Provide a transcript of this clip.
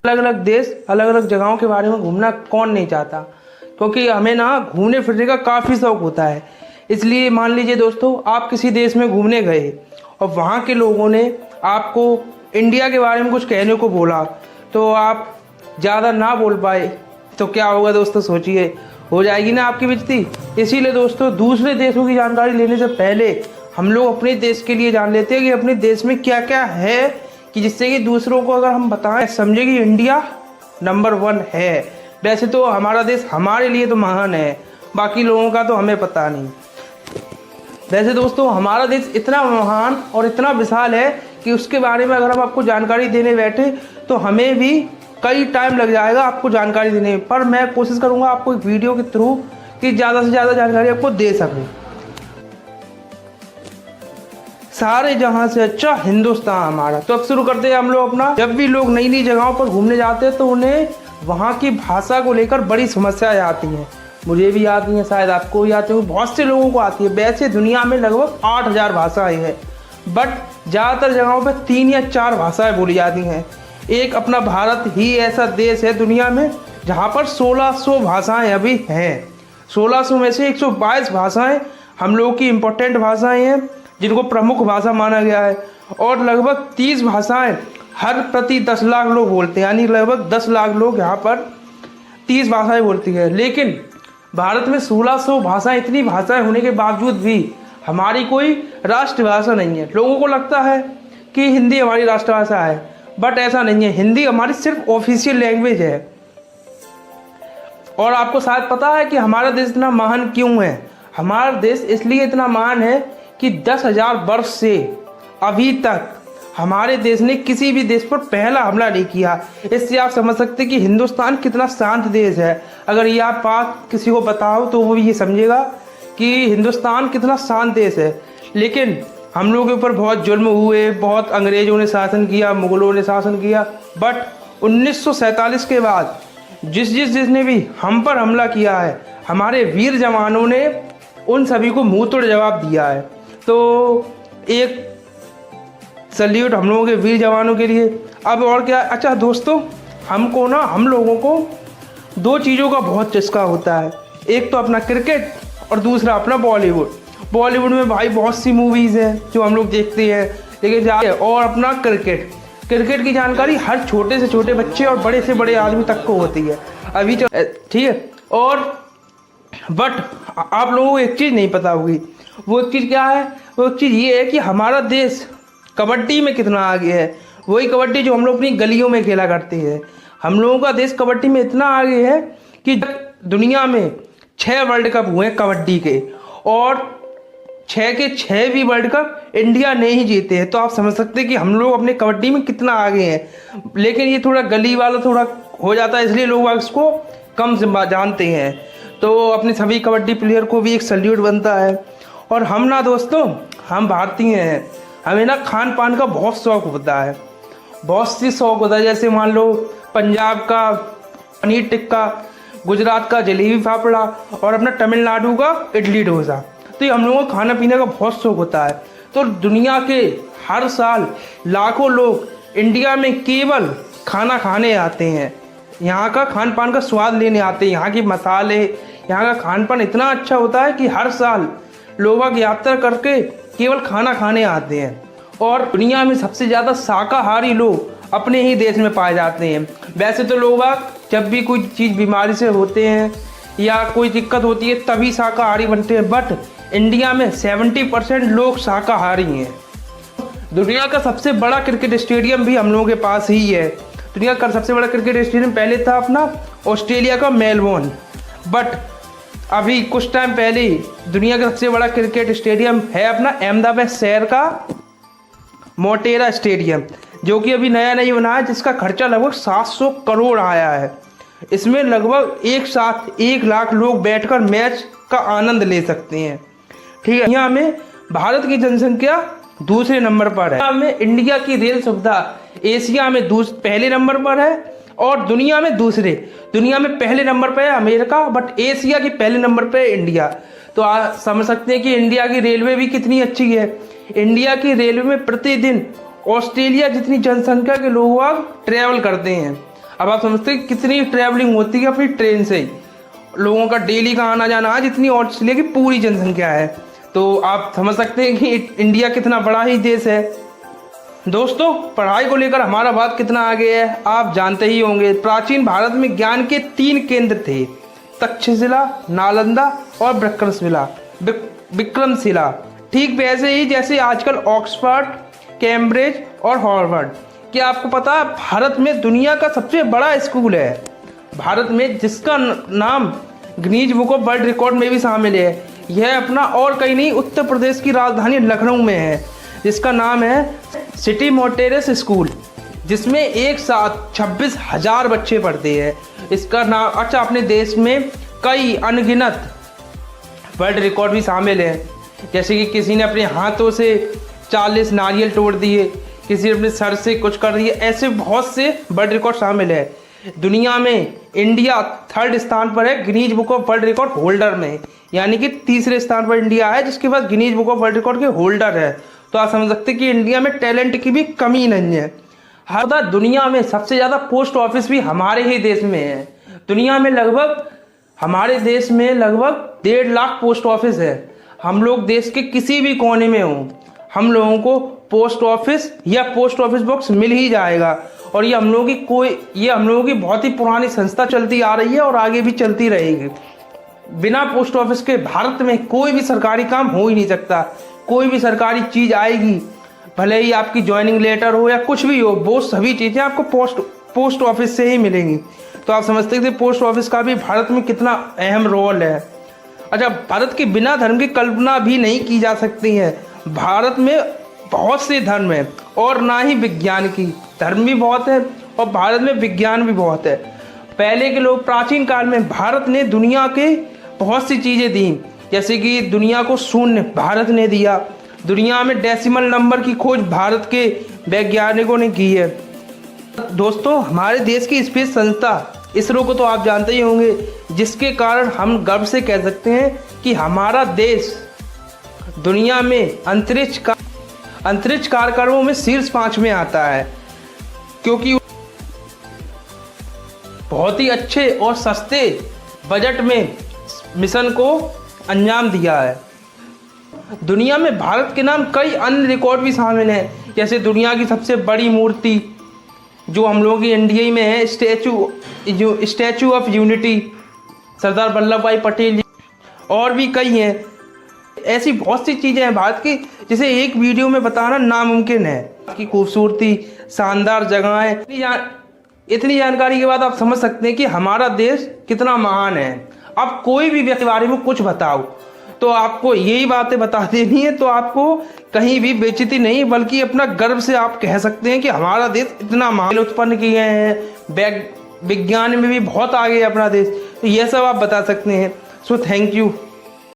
अलग अलग देश, अलग अलग जगहों के बारे में घूमना कौन नहीं चाहता, क्योंकि हमें ना घूमने फिरने का काफ़ी शौक होता है। इसलिए मान लीजिए दोस्तों, आप किसी देश में घूमने गए और वहाँ के लोगों ने आपको इंडिया के बारे में कुछ कहने को बोला, तो आप ज़्यादा ना बोल पाए तो क्या होगा दोस्तों, सोचिए, हो जाएगी ना आपकी बेइज्जती। इसीलिए दोस्तों, दूसरे देशों की जानकारी लेने से पहले हम लोग अपने देश के लिए जान लेते हैं कि अपने देश में क्या क्या है, कि जिससे कि दूसरों को अगर हम बताएं समझे कि इंडिया नंबर 1 है। वैसे तो हमारा देश हमारे लिए तो महान है, बाकी लोगों का तो हमें पता नहीं। वैसे दोस्तों, हमारा देश इतना महान और इतना विशाल है कि उसके बारे में अगर हम आपको जानकारी देने बैठे तो हमें भी कई टाइम लग जाएगा आपको जानकारी देने में। पर मैं कोशिश करूंगा आपको एक वीडियो के थ्रू कि ज़्यादा से ज़्यादा जानकारी आपको दे सकूं। सारे जहां से अच्छा हिंदुस्तान हमारा। तो अब शुरू करते हैं हम लोग अपना। जब भी लोग नई नई जगहों पर घूमने जाते हैं तो उन्हें वहाँ की भाषा को लेकर बड़ी समस्याएं आती हैं। मुझे भी आती हैं, शायद आपको भी आती होंगी, बहुत से लोगों को आती है। वैसे दुनिया में लगभग 8000 भाषाएं हैं, बट ज़्यादातर जगहों पर 3 या 4 भाषाएं बोली जाती हैं। एक अपना भारत ही ऐसा देश है दुनिया में जहाँ पर 1600 भाषाएं अभी हैं। 1600 में से 122 भाषाएं हम लोगों की इम्पोर्टेंट भाषाएं हैं, जिनको प्रमुख भाषा माना गया है, और लगभग 30 भाषाएं हर प्रति 10 लाख लोग बोलते हैं। यानी लगभग 10 लाख लोग यहाँ पर 30 भाषाएं बोलती हैं। लेकिन भारत में 1600 भाषाएं, इतनी भाषाएं होने के बावजूद भी हमारी कोई राष्ट्रभाषा नहीं है। लोगों को लगता है कि हिंदी हमारी राष्ट्रभाषा है, बट ऐसा नहीं है। हिंदी हमारी सिर्फ ऑफिशियल लैंग्वेज है। और आपको शायद पता है कि हमारा देश इतना महान क्यों है। हमारा देश इसलिए इतना महान है कि 10,000 वर्ष से अभी तक हमारे देश ने किसी भी देश पर पहला हमला नहीं किया। इससे आप समझ सकते हैं कि हिंदुस्तान कितना शांत देश है। अगर ये आप बात किसी को बताओ तो वो भी ये समझेगा कि हिंदुस्तान कितना शांत देश है। लेकिन हम लोगों के ऊपर बहुत जुल्म हुए, बहुत अंग्रेजों ने शासन किया, मुगलों ने शासन किया, बट 1947 के बाद जिसने भी हम पर हमला किया है, हमारे वीर जवानों ने उन सभी को मुंह तोड़ जवाब दिया है। तो एक सल्यूट हम लोगों के वीर जवानों के लिए। अब और क्या, अच्छा दोस्तों, हम लोगों को 2 चीज़ों का बहुत चस्का होता है। एक तो अपना क्रिकेट और दूसरा अपना बॉलीवुड। बॉलीवुड में भाई बहुत सी मूवीज़ हैं जो हम लोग देखते हैं, लेकिन और अपना क्रिकेट की जानकारी हर छोटे से छोटे बच्चे और बड़े से बड़े आदमी तक को होती है अभी, ठीक है। और बट आप लोगों को एक चीज़ नहीं पता होगी। वो एक चीज़ क्या है? वो एक चीज़ ये है कि हमारा देश कबड्डी में कितना आगे है। वही कबड्डी जो हम लोग अपनी गलियों में खेला करते हैं। हम लोगों का देश कबड्डी में इतना आगे है कि दुनिया में 6 वर्ल्ड कप हुए कबड्डी के, और 6 के 6 भी वर्ल्ड कप इंडिया ने ही जीते हैं। तो आप समझ सकते हैं कि हम लोग अपने कबड्डी में कितना आगे हैं। लेकिन ये थोड़ा गली वाला थोड़ा हो जाता है, इसलिए लोग इसको कम जानते हैं। तो अपने सभी कबड्डी प्लेयर को भी एक सल्यूट बनता है। और हम ना दोस्तों, हम भारतीय हैं, हमें ना खान पान का बहुत शौक होता है, बहुत सी शौक होता है। जैसे मान लो पंजाब का पनीर टिक्का, गुजरात का जलेबी फाफड़ा और अपना तमिलनाडु का इडली डोसा। तो ये हम लोगों को खाना पीने का बहुत शौक होता है। तो दुनिया के हर साल लाखों लोग इंडिया में केवल खाना खाने आते हैं, यहाँ का खान पान का स्वाद लेने आते हैं। यहाँ के मसाले, यहाँ का खान पान इतना अच्छा होता है कि हर साल लोग यात्रा करके केवल खाना खाने आते हैं। और दुनिया में सबसे ज़्यादा शाकाहारी लोग अपने ही देश में पाए जाते हैं। वैसे तो लोग जब भी कोई चीज़ बीमारी से होते हैं या कोई दिक्कत होती है तभी शाकाहारी बनते हैं, बट इंडिया में 70% लोग शाकाहारी हैं। दुनिया का सबसे बड़ा क्रिकेट स्टेडियम भी हम लोगों के पास ही है। दुनिया का सबसे बड़ा क्रिकेट स्टेडियम पहले था अपना ऑस्ट्रेलिया का मेलबोर्न, बट अभी कुछ टाइम पहले दुनिया का सबसे बड़ा क्रिकेट स्टेडियम है अपना अहमदाबाद शहर का मोटेरा स्टेडियम, जो कि अभी नया नहीं बना है, जिसका खर्चा लगभग 700 करोड़ आया है। इसमें लगभग एक साथ 1 लाख लोग बैठकर मैच का आनंद ले सकते हैं, ठीक है। यहाँ में भारत की जनसंख्या दूसरे नंबर पर है। में इंडिया की रेल सुविधा एशिया में पहले नंबर पर है और दुनिया में दूसरे। दुनिया में पहले नंबर पर है अमेरिका, बट एशिया के पहले नंबर पर है इंडिया। तो आप समझ सकते हैं कि इंडिया की रेलवे भी कितनी अच्छी है। इंडिया की रेलवे में प्रतिदिन ऑस्ट्रेलिया जितनी जनसंख्या के लोग ट्रैवल करते हैं। अब आप समझते हैं कितनी ट्रैवलिंग होती है अपनी ट्रेन से, लोगों का डेली का आना जाना आज इतनी ऑस्ट्रेलिया की पूरी जनसंख्या है। तो आप समझ सकते हैं कि इंडिया कितना बड़ा ही देश है। दोस्तों, पढ़ाई को लेकर हमारा भारत कितना आगे है आप जानते ही होंगे। प्राचीन भारत में ज्ञान के 3 केंद्र थे, तक्षशिला, नालंदा और विक्रमशिला। ठीक वैसे ही जैसे आजकल ऑक्सफोर्ड, कैम्ब्रिज और हार्वर्ड। क्या आपको पता है भारत में दुनिया का सबसे बड़ा स्कूल है भारत में, जिसका नाम Guinness book of world record में भी शामिल है। यह अपना और कहीं नहीं, उत्तर प्रदेश की राजधानी लखनऊ में है, जिसका नाम है सिटी मोटेरेस स्कूल, जिसमें एक साथ 26,000 बच्चे पढ़ते हैं। इसका नाम अच्छा, अपने देश में कई अनगिनत वर्ल्ड रिकॉर्ड भी शामिल है, जैसे कि किसी ने अपने हाथों से 40 नारियल तोड़ दिए, किसी ने अपने सर से कुछ कर दिए, ऐसे बहुत से वर्ल्ड रिकॉर्ड शामिल है। दुनिया में इंडिया 3rd स्थान पर है Guinness book of world record holder में, यानी कि 3रे स्थान पर इंडिया है जिसके पास Guinness book of world record के होल्डर है। तो आप समझ सकते हैं कि इंडिया में टैलेंट की भी कमी नहीं है। हर दुनिया में सबसे ज़्यादा पोस्ट ऑफिस भी हमारे ही देश में है। दुनिया में हमारे देश में लगभग 1.5 लाख पोस्ट ऑफिस है। हम लोग देश के किसी भी कोने में हों, हम लोगों को पोस्ट ऑफिस या पोस्ट ऑफिस बॉक्स मिल ही जाएगा। और ये हम लोगों की बहुत ही पुरानी संस्था चलती आ रही है और आगे भी चलती रहेगी। बिना पोस्ट ऑफिस के भारत में कोई भी सरकारी काम हो ही नहीं सकता। कोई भी सरकारी चीज़ आएगी, भले ही आपकी ज्वाइनिंग लेटर हो या कुछ भी हो, वो सभी चीज़ें आपको पोस्ट ऑफिस से ही मिलेंगी। तो आप समझते हैं कि पोस्ट ऑफिस का भी भारत में कितना अहम रोल है। अच्छा, भारत के बिना धर्म की कल्पना भी नहीं की जा सकती है। भारत में बहुत से धर्म है और ना ही विज्ञान की। धर्म भी बहुत है और भारत में विज्ञान भी बहुत है। पहले के लोग प्राचीन काल में भारत ने दुनिया के बहुत सी चीज़ें दी, जैसे कि दुनिया को शून्य भारत ने दिया। दुनिया में डेसिमल नंबर की खोज भारत के वैज्ञानिकों ने की है। दोस्तों, हमारे देश की स्पेस संस्था इसरो को तो आप जानते ही होंगे, जिसके कारण हम गर्व से कह सकते हैं कि हमारा देश दुनिया में अंतरिक्ष कार्यक्रमों में शीर्ष 5 में आता है, क्योंकि बहुत ही अच्छे और सस्ते बजट में मिशन को अंजाम दिया है। दुनिया में भारत के नाम कई अन्य रिकॉर्ड भी शामिल हैं, जैसे दुनिया की सबसे बड़ी मूर्ति जो हम लोगों की इंडिया में है, statue of unity, Sardar Vallabh भाई पटेल जी, और भी कई हैं। ऐसी बहुत सी चीज़ें हैं भारत की, जिसे एक वीडियो में बताना नामुमकिन है। की खूबसूरती, शानदार जगहें, इतनी जानकारी के बाद आप समझ सकते हैं कि हमारा देश कितना महान है। अब कोई भी व्यक्ति के बारे में कुछ बताओ तो आपको यही बातें बता देनी है, तो आपको कहीं भी बेइज्जती नहीं, बल्कि अपना गर्व से आप कह सकते हैं कि हमारा देश इतना महान उत्पन्न किए हैं। विज्ञान में भी बहुत आगे है अपना देश, तो यह सब आप बता सकते हैं। So thank you.